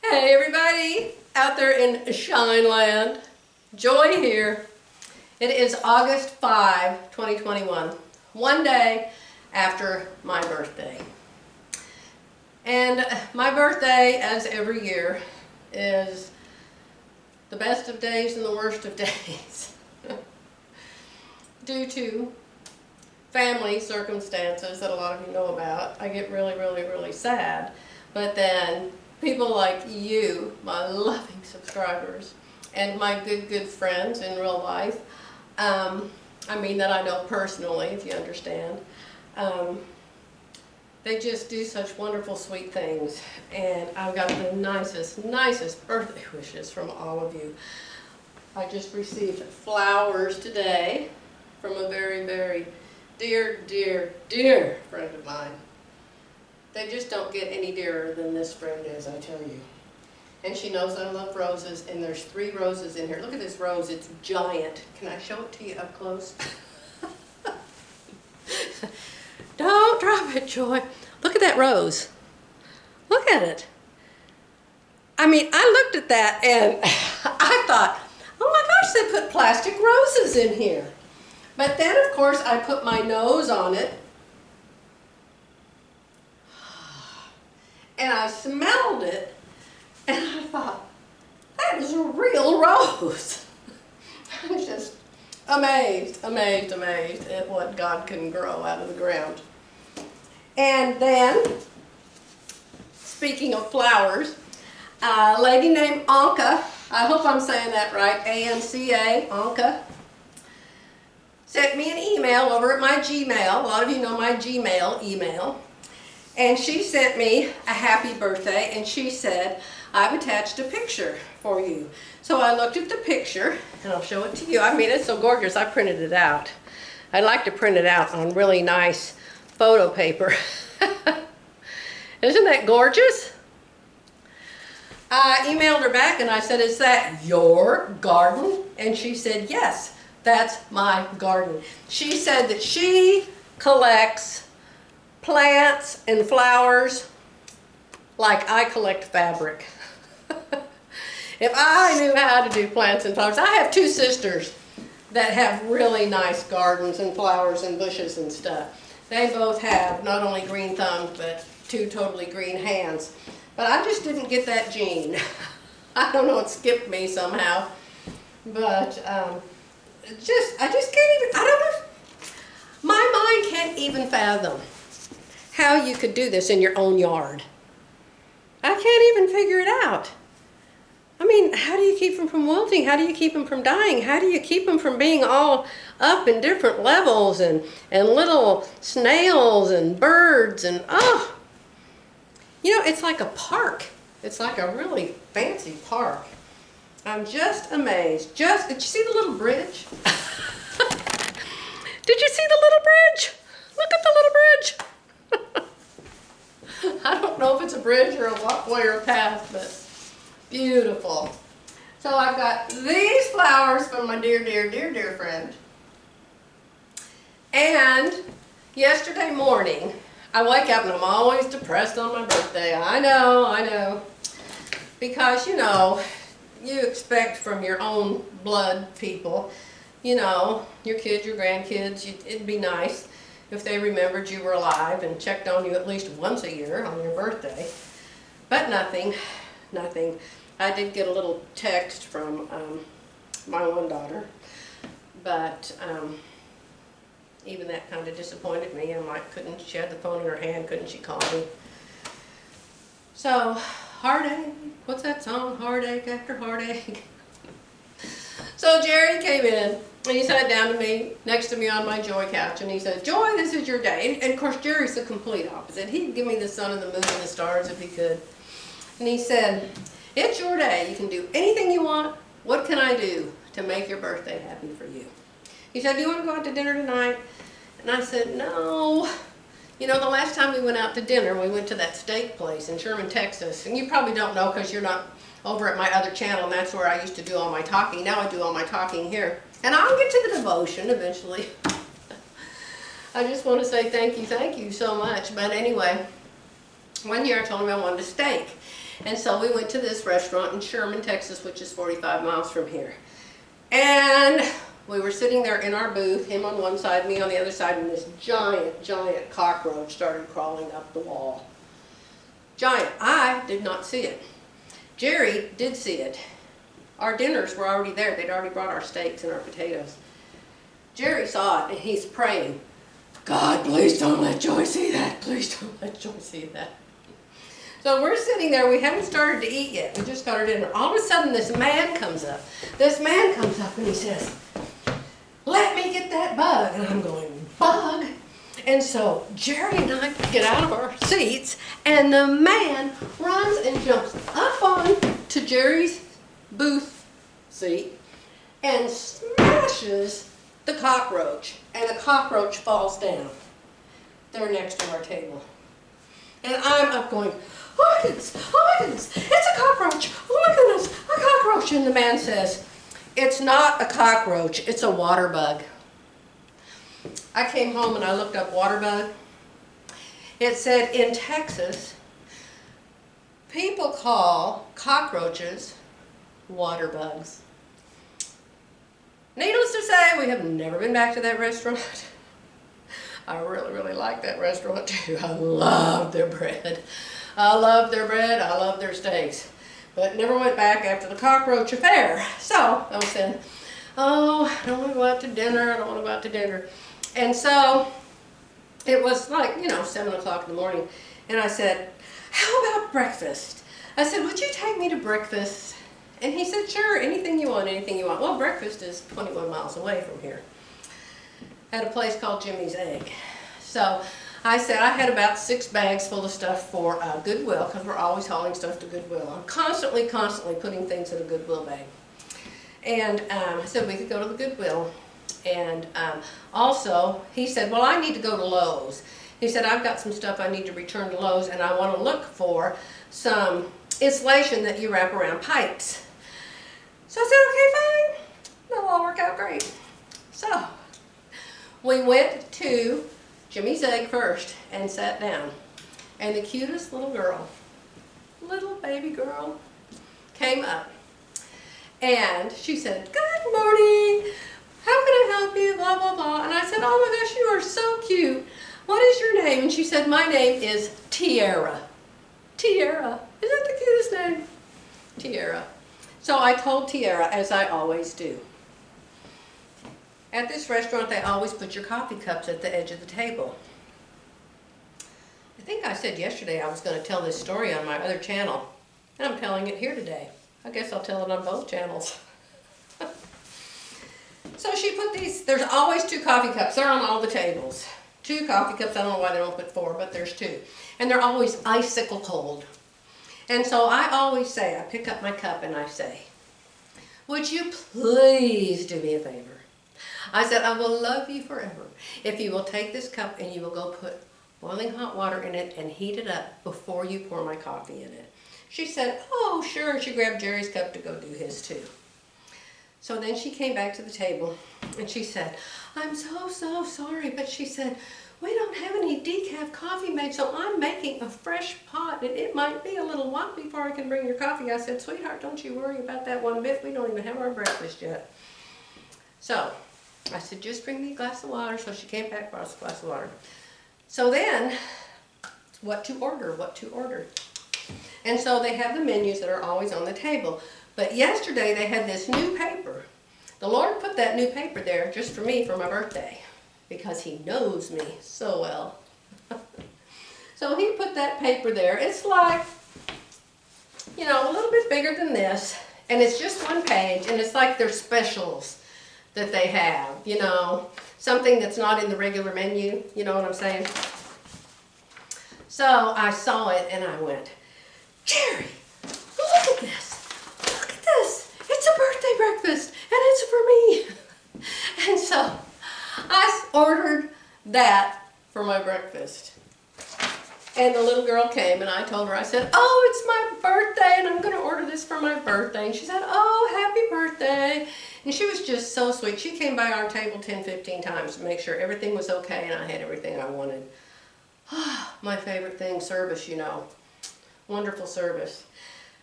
Hey everybody out there in Shineland, Joy here. It is August 5, 2021, one day after my birthday. And my birthday, as every year, is the best of days and the worst of days. Due to family circumstances that a lot of you know about, I get really sad. But then people like you, my loving subscribers, and my good friends in real life, I mean that I know personally, if you understand, they just do such wonderful, sweet things. And I've got the nicest birthday wishes from all of you. I just received flowers today from a very dear friend of mine. They just don't get any dearer than this friend is, I tell you. And she knows I love roses, and there's 3 roses in here. Look at this rose, it's giant. Can I show it to you up close? Don't drop it, Joy. Look at that rose. Look at it. I mean, I looked at that and I thought, oh my gosh, they put plastic roses in here. But then, of course, I put my nose on it, and I smelled it, and I thought, that is a real rose. I was just amazed at what God can grow out of the ground. And then, speaking of flowers, a lady named Anka, I hope I'm saying that right, A-N-C-A, Anka, sent me an email over at my Gmail. A lot of you know my Gmail email. And she sent me a happy birthday, and she said, I've attached a picture for you. So I looked at the picture, and I'll show it to you. I mean, it's so gorgeous, I printed it out. I like to print it out on really nice photo paper. Isn't that gorgeous? I emailed her back, and I said, is that your garden? And she said, yes, that's my garden. She said that she collects plants and flowers like I collect fabric. If I knew how to do plants and flowers, I have 2 sisters that have really nice gardens and flowers and bushes and stuff. They both have not only green thumbs, but 2 totally green hands. But I just didn't get that gene. I don't know, it skipped me somehow. But I just can't even, I don't know. My mind can't even fathom how you could do this in your own yard. I can't even figure it out. I mean, how do you keep them from wilting? How do you keep them from dying? How do you keep them from being all up in different levels and little snails and birds and, oh. You know, it's like a park. It's like a really fancy park. I'm just amazed. Did you see the little bridge? Did you see the little bridge? Look at the little bridge. I don't know if it's a bridge or a walkway or a path, but beautiful. So I've got these flowers from my dear friend. And yesterday morning, I wake up and I'm always depressed on my birthday. I know. Because, you know, you expect from your own blood people, you know, your kids, your grandkids, it'd be nice if they remembered you were alive and checked on you at least once a year on your birthday. But nothing. I did get a little text from my one daughter, but even that kind of disappointed me. I'm like, she had the phone in her hand, couldn't she call me? So, heartache, what's that song? Heartache after heartache. So Jerry came in, and he sat down to me, next to me on my Joy couch, and he said, Joy, this is your day. And of course, Jerry's the complete opposite. He'd give me the sun and the moon and the stars if he could. And he said, it's your day. You can do anything you want. What can I do to make your birthday happy for you? He said, do you want to go out to dinner tonight? And I said, no. You know, the last time we went out to dinner, we went to that steak place in Sherman, Texas. And you probably don't know because you're not over at my other channel, and that's where I used to do all my talking. Now I do all my talking here. And I'll get to the devotion eventually. I just want to say thank you so much. But anyway, one year I told him I wanted a steak. And so we went to this restaurant in Sherman, Texas, which is 45 miles from here. And we were sitting there in our booth, him on one side, me on the other side, and this giant, giant cockroach started crawling up the wall. Giant. I did not see it. Jerry did see it. Our dinners were already there. They'd already brought our steaks and our potatoes. Jerry saw it, and he's praying, God, please don't let Joy see that. Please don't let Joy see that. So we're sitting there. We haven't started to eat yet. We just got our dinner. All of a sudden, this man comes up. This man comes up, and he says, let me get that bug. And I'm going, bug? And so Jerry and I get out of our seats, and the man runs and jumps up on to Jerry's booth seat and smashes the cockroach, and the cockroach falls down there next to our table. And I'm up going, oh my goodness, it's a cockroach, oh my goodness, a cockroach. And the man says, it's not a cockroach, it's a water bug. I came home and I looked up water bug. It said in Texas, people call cockroaches water bugs. Needless to say, we have never been back to that restaurant. I really, really like that restaurant too. I love their bread. I love their bread, I love their steaks. But never went back after the cockroach affair. So I was saying, oh, I don't want to go out to dinner, I don't want to go out to dinner. And so it was like, 7 o'clock in the morning. And I said, how about breakfast? I said, would you take me to breakfast? And he said, sure, anything you want, anything you want. Well, breakfast is 21 miles away from here at a place called Jimmy's Egg. So I said I had about 6 bags full of stuff for Goodwill, because we're always hauling stuff to Goodwill. I'm constantly putting things in a Goodwill bag. And I said we could go to the Goodwill. And also, he said, well, I need to go to Lowe's. He said, I've got some stuff I need to return to Lowe's, and I want to look for some insulation that you wrap around pipes. So I said, okay, fine. That'll all work out great. So we went to Jimmy's Egg first and sat down. And the cutest little girl, little baby girl, came up. And she said, good morning. How can I help you? Blah, blah, blah. And I said, oh my gosh, you are so cute. What is your name? And she said, my name is Tiara. Tiara. Is that the cutest name? Tiara. So I told Tiara, as I always do. At this restaurant, they always put your coffee cups at the edge of the table. I think I said yesterday I was going to tell this story on my other channel. And I'm telling it here today. I guess I'll tell it on both channels. So she put these, there's always 2 coffee cups. They're on all the tables. 2 coffee cups. I don't know why they don't put 4, but there's 2. And they're always icicle cold. And so I always say, I pick up my cup and I say, would you please do me a favor? I said, I will love you forever if you will take this cup and you will go put boiling hot water in it and heat it up before you pour my coffee in it. She said, oh, sure. She grabbed Jerry's cup to go do his too. So then she came back to the table and she said, I'm so sorry, but she said, we don't have any decaf coffee made, so I'm making a fresh pot, and it might be a little while before I can bring your coffee. I said, sweetheart, don't you worry about that one bit. We don't even have our breakfast yet. So I said, just bring me a glass of water. So she came back, brought us a glass of water. So then, what to order. And so they have the menus that are always on the table. But yesterday they had this new paper. The Lord put that new paper there just for me for my birthday, because He knows me so well. So He put that paper there. It's like, a little bit bigger than this, and it's just 1 page, and it's like their specials that they have, something that's not in the regular menu, you know what I'm saying? So I saw it and I went, Jerry, look at this. It's a birthday breakfast, and it's for me. And so I ordered that for my breakfast. And the little girl came, and I told her, I said, oh, it's my birthday, and I'm going to order this for my birthday. And she said, oh, happy birthday. And she was just so sweet. She came by our table 10, 15 times to make sure everything was okay, and I had everything I wanted. My favorite thing, service, Wonderful service.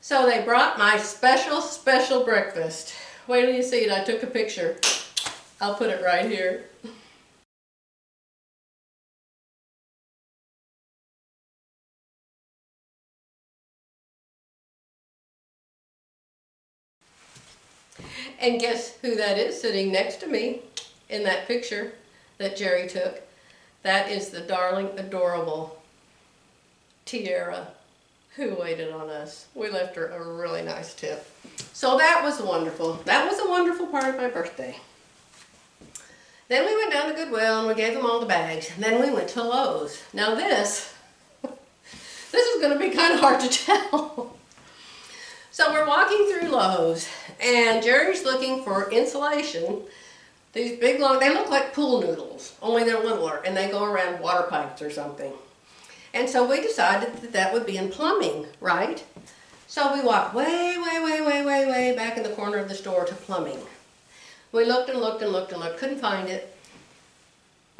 So they brought my special breakfast. Wait till you see it. I took a picture. I'll put it right here. And guess who that is sitting next to me in that picture that Jerry took? That is the darling, adorable Tiara who waited on us. We left her a really nice tip. So that was wonderful. That was a wonderful part of my birthday. Then we went down to Goodwill and we gave them all the bags. And then we went to Lowe's. Now this is going to be kind of hard to tell. So we're walking through Lowe's and Jerry's looking for insulation. These big long, they look like pool noodles, only they're littler and they go around water pipes or something. And so we decided that that would be in plumbing, right? So we walked way back in the corner of the store to plumbing. We looked and looked and looked and looked, couldn't find it.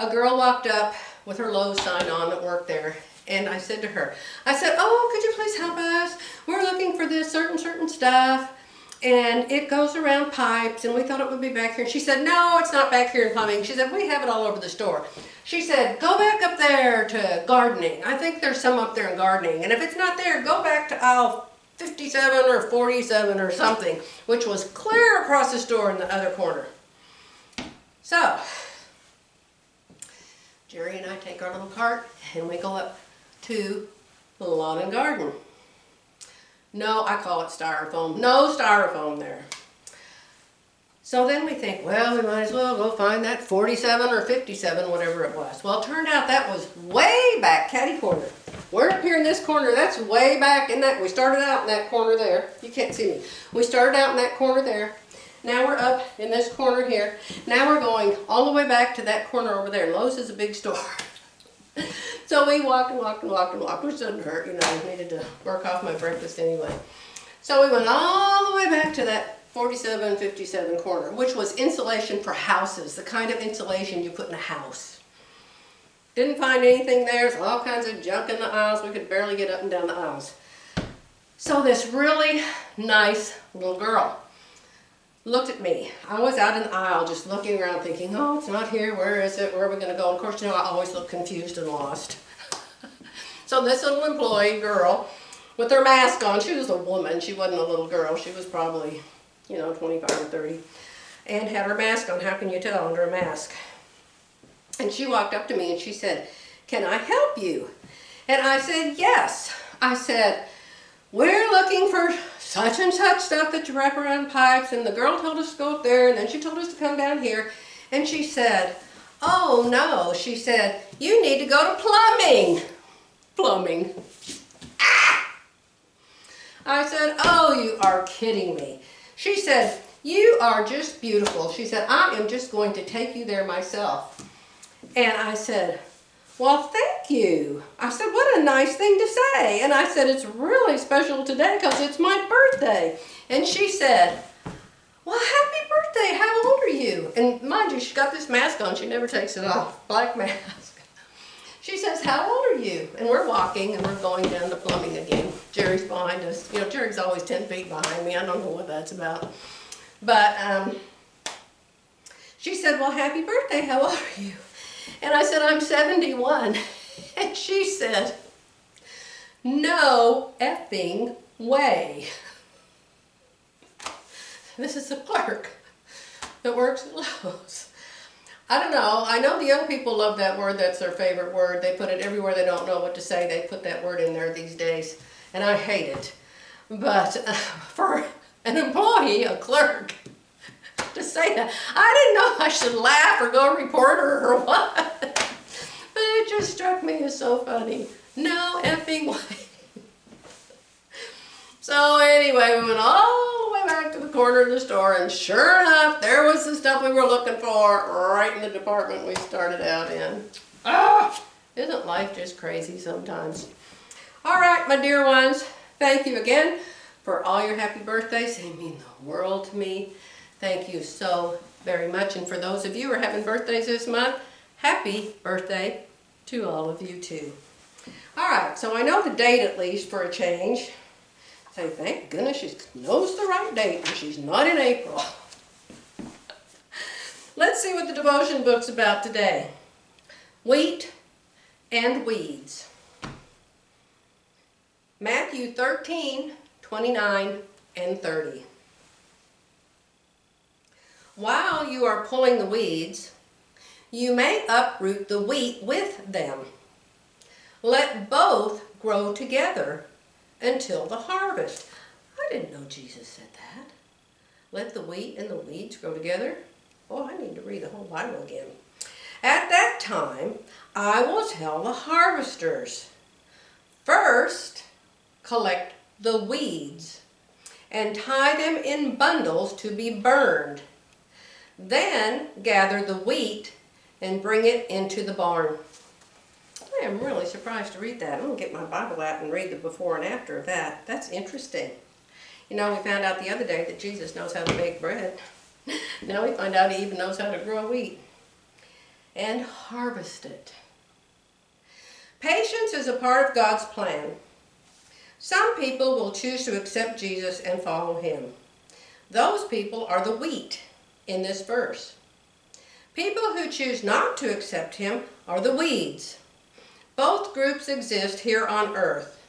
A girl walked up with her Lowe's sign on that worked there. And I said to her, oh, could you please help us? We're looking for this certain stuff. And it goes around pipes, and we thought it would be back here. And she said, no, it's not back here in plumbing. She said, we have it all over the store. She said, go back up there to gardening. I think there's some up there in gardening. And if it's not there, go back to aisle 57 or 47 or something, which was clear across the store in the other corner. So, Jerry and I take our little cart, and we go up to the lawn and garden. No, I call it styrofoam. No styrofoam there. So then we think, well, we might as well go find that 47 or 57, whatever it was. Well, it turned out that was way back, catty corner. We're up here in this corner. That's way back in that. We started out in that corner there. You can't see me. We started out in that corner there. Now we're up in this corner here. Now we're going all the way back to that corner over there. Lowe's is a big store. So we walked and walked and walked and walked, which didn't hurt, you know, I needed to work off my breakfast anyway. So we went all the way back to that 47, 57 corner, which was insulation for houses, the kind of insulation you put in a house. Didn't find anything there. There's all kinds of junk in the aisles. We could barely get up and down the aisles. So this really nice little girl looked at me. I was out in the aisle just looking around thinking, oh, it's not here. Where is it? Where are we going to go? And of course, you know, I always look confused and lost. So this little employee girl with her mask on, she was a woman. She wasn't a little girl. She was probably, you know, 25 or 30 and had her mask on. How can you tell under a mask? And she walked up to me and she said, can I help you? And I said, yes. I said, we're looking for such and such stuff that you wrap around pipes. And the girl told us to go up there, and then she told us to come down here. And she said, oh no, she said, you need to go to plumbing. Plumbing. Ah! I said, oh, you are kidding me. She said, you are just beautiful. She said, I am just going to take you there myself. And I said, well, thank you. I said, what a nice thing to say. And I said, it's really special today because it's my birthday. And she said, well, happy birthday. How old are you? And mind you, she got this mask on. She never takes it off. Black mask. She says, how old are you? And we're walking and we're going down to plumbing again. Jerry's behind us. You know, Jerry's always 10 feet behind me. I don't know what that's about. But she said, well, happy birthday. How old are you? And I said, I'm 71. And she said, no effing way. This is the clerk that works at Lowe's. I don't know. I know the young people love that word. That's their favorite word. They put it everywhere they don't know what to say. They put that word in there these days. And I hate it. But for an employee, a clerk, to say that, I didn't know if I should laugh or go report her or what. But it just struck me as so funny. No effing way. So anyway, we went all the way back to the corner of the store, and sure enough, there was the stuff we were looking for right in the department we started out in. Ah, isn't life just crazy sometimes? All right, my dear ones, thank you again for all your happy birthdays. They mean the world to me. Thank you so very much. And for those of you who are having birthdays this month, happy birthday to all of you too. All right, so I know the date at least for a change. Say, thank goodness she knows the right date and she's not in April. Let's see what the devotion book's about today. Wheat and weeds. Matthew 13, 29 and 30. While you are pulling the weeds, you may uproot the wheat with them. Let both grow together until the harvest. I didn't know Jesus said that. Let the wheat and the weeds grow together. Oh, I need to read the whole Bible again. At that time, I will tell the harvesters, first, collect the weeds and tie them in bundles to be burned. Then gather the wheat and bring it into the barn. I am really surprised to read that. I'm going to get my Bible out and read the before and after of that. That's interesting. You know, we found out the other day that Jesus knows how to bake bread. Now we find out he even knows how to grow wheat and harvest it. Patience is a part of God's plan. Some people will choose to accept Jesus and follow him. Those people are the wheat in this verse. People who choose not to accept him are the weeds. Both groups exist here on earth.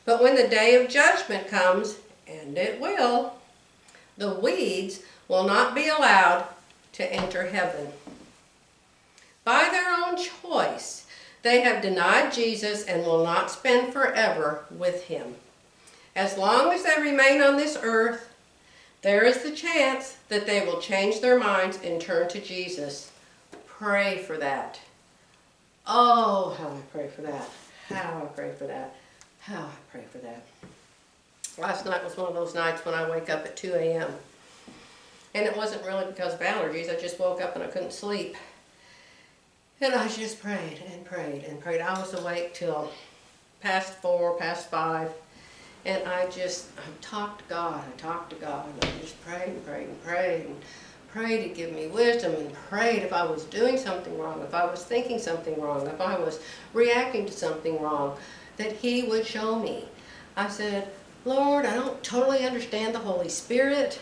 But when the day of judgment comes, and it will, the weeds will not be allowed to enter heaven. By their own choice, they have denied Jesus and will not spend forever with him. As long as they remain on this earth, there is the chance that they will change their minds and turn to Jesus. Pray for that. Oh, how I pray for that. How I pray for that. How I pray for that. Last night was one of those nights when I wake up at 2 a.m. And it wasn't really because of allergies. I just woke up and I couldn't sleep. And I just prayed and prayed and prayed. I was awake till past 4, past 5. And I talked to God. I talked to God. And I just prayed and prayed and prayed and prayed to give me wisdom, and prayed if I was doing something wrong, if I was thinking something wrong, if I was reacting to something wrong, that he would show me. I said, Lord, I don't totally understand the Holy Spirit.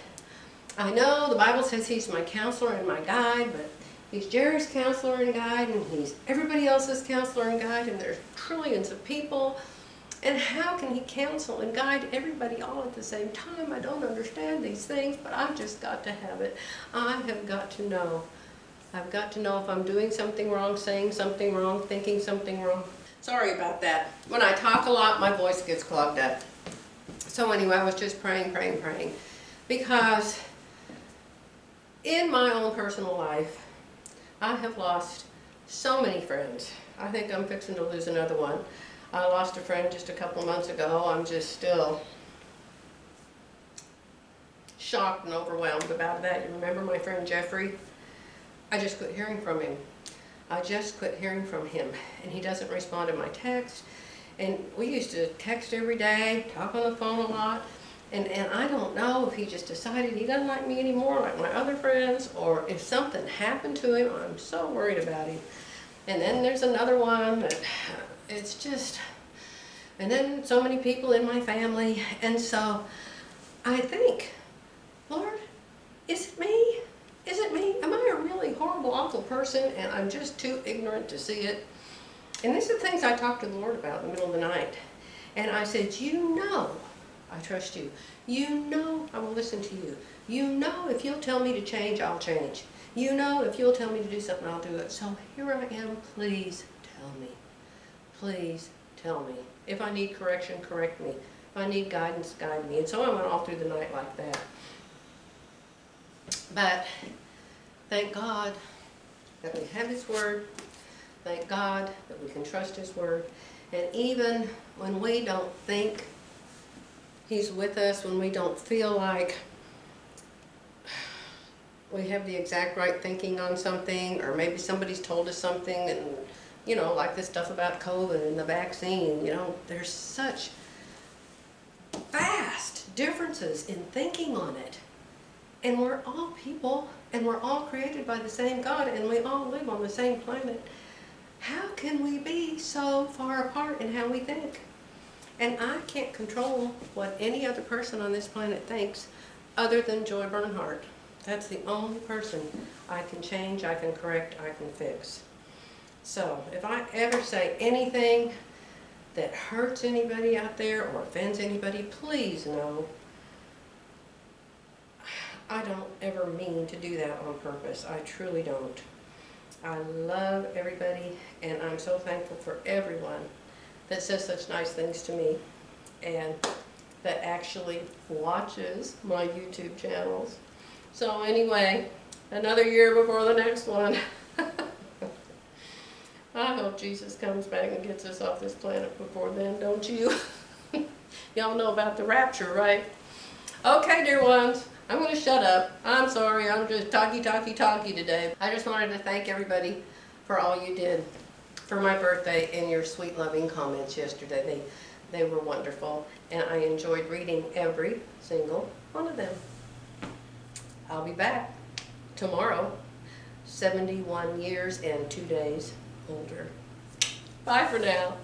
I know the Bible says he's my counselor and my guide, but he's Jerry's counselor and guide, and he's everybody else's counselor and guide, and there's trillions of people. And how can he counsel and guide everybody all at the same time? I don't understand these things, but I've just got to have it. I have got to know. I've got to know if I'm doing something wrong, saying something wrong, thinking something wrong. Sorry about that. When I talk a lot, my voice gets clogged up. So anyway, I was just praying, praying, praying. Because in my own personal life, I have lost so many friends. I think I'm fixing to lose another one. I lost a friend just a couple months ago. I'm just still shocked and overwhelmed about that. You remember my friend Jeffrey? I just quit hearing from him. I just quit hearing from him. And he doesn't respond to my text. And we used to text every day, talk on the phone a lot. And I don't know if he just decided he doesn't like me anymore like my other friends, or if something happened to him. I'm so worried about him. And then there's another one that it's just, and then so many people in my family. And so I think, Lord, is it me? Is it me? Am I a really horrible, awful person and I'm just too ignorant to see it? And these are the things I talked to the Lord about in the middle of the night. And I said, you know, I trust you. You know I will listen to you. You know if you'll tell me to change, I'll change. You know if you'll tell me to do something, I'll do it. So here I am. Please tell me. Please tell me. If I need correction, correct me. If I need guidance, guide me. And so I went all through the night like that. But thank God that we have his word. Thank God that we can trust his word. And even when we don't think he's with us, when we don't feel like we have the exact right thinking on something, or maybe somebody's told us something, and you know, like this stuff about COVID and the vaccine, you know, there's such vast differences in thinking on it. And we're all people, and we're all created by the same God, and we all live on the same planet. How can we be so far apart in how we think? And I can't control what any other person on this planet thinks other than Joy Bernhardt. That's the only person I can change, I can correct, I can fix. So if I ever say anything that hurts anybody out there or offends anybody, please know I don't ever mean to do that on purpose. I truly don't. I love everybody, and I'm so thankful for everyone that says such nice things to me and that actually watches my YouTube channels. So anyway, another year before the next one. I hope Jesus comes back and gets us off this planet before then, don't you? Y'all know about the rapture, right? Okay, dear ones, I'm going to shut up. I'm sorry, I'm just talky today. I just wanted to thank everybody for all you did for my birthday and your sweet, loving comments yesterday. They were wonderful, and I enjoyed reading every single one of them. I'll be back tomorrow, 71 years and 2 days older. Bye for now.